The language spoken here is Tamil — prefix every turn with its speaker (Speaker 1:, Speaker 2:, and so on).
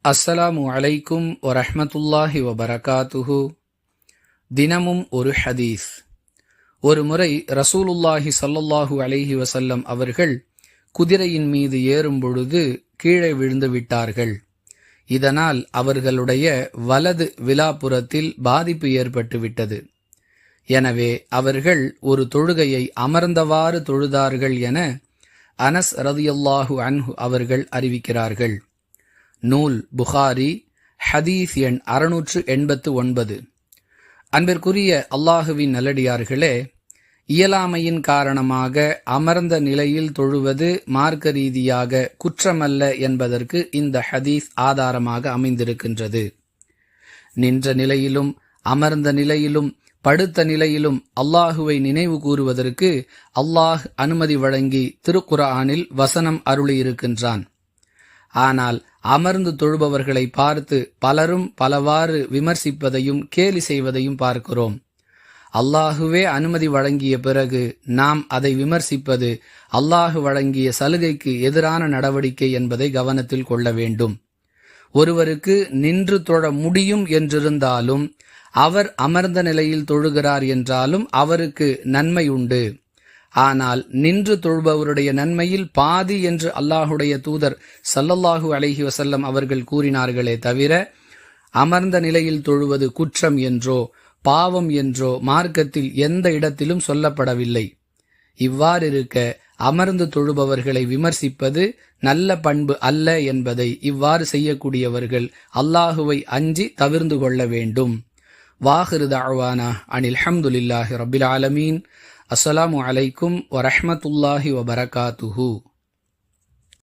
Speaker 1: அஸ்ஸலாமு அலைக்கும் வரஹ்மத்துல்லாஹி வபரகாத்துஹு. தினமும் ஒரு ஹதீஸ். ஒரு முறை ரசூலுல்லாஹி ஸல்லல்லாஹு அலைஹி வஸல்லம் அவர்கள் குதிரையின் மீது ஏறும் பொழுது கீழே விழுந்து விட்டார்கள். இதனால் அவர்களுடைய வலது விலாப்புறத்தில் பாதிப்பு ஏற்பட்டு விட்டது. எனவே அவர்கள் ஒரு தொழுகையை அமர்ந்தவாறு தொழுதார்கள் என அனஸ் ரலியல்லாஹு அன்ஹு அவர்கள் அறிவிக்கிறார்கள். நூல் புகாரி, ஹதீஸ் எண் 689. அன்பிற்குரிய அல்லாஹுவின் நல்லடியார்களே, இயலாமையின் காரணமாக அமர்ந்த நிலையில் தொழுவது மார்க்க ரீதியாக குற்றமல்ல என்பதற்கு இந்த ஹதீஸ் ஆதாரமாக அமைந்திருக்கின்றது. நின்ற நிலையிலும் அமர்ந்த நிலையிலும் படுத்த நிலையிலும் அல்லாஹுவை நினைவு கூறுவதற்கு அல்லாஹ் அனுமதி வழங்கி திருக்குர்ஆனில் வசனம் அருளியிருக்கின்றான். ஆனால் அமர்ந்து தொழுபவர்களை பார்த்து பலரும் பலவாறு விமர்சிப்பதையும் கேலி செய்வதையும் பார்க்கிறோம். அல்லாஹுவே அனுமதி வழங்கிய பிறகு நாம் அதை விமர்சிப்பது அல்லாஹு வழங்கிய சலுகைக்கு எதிரான நடவடிக்கை என்பதை கவனத்தில் கொள்ள வேண்டும். ஒருவருக்கு நின்று தொழ முடியும் என்றிருந்தாலும் அவர் அமர்ந்த நிலையில் தொழுகிறார் என்றாலும் அவருக்கு நன்மை உண்டு. ஆனால் நின்று தொழுபவருடைய நன்மையில் பாதி என்று அல்லாஹுடைய தூதர் ஸல்லல்லாஹு அலைஹி வஸல்லம் அவர்கள் கூறினார்களே தவிர, அமர்ந்த நிலையில் தொழுவது குற்றம் என்றோ பாவம் என்றோ மார்க்கத்தில் எந்த இடத்திலும் சொல்லப்படவில்லை. இவ்வாறிருக்க அமர்ந்து தொழுபவர்களை விமர்சிப்பது நல்ல பண்பு அல்ல என்பதை இவ்வாறு செய்யக்கூடியவர்கள் அல்லாஹுவை அஞ்சி தவிர்ந்து கொள்ள வேண்டும். வாஹிரு தஅவானா அனில் ஹம்துலில்லாஹி ரப்பில் ஆலமீன். அஸ்ஸலாமு அலைக்கும் வரஹ்மத்துல்லாஹி வபரகாத்துஹு.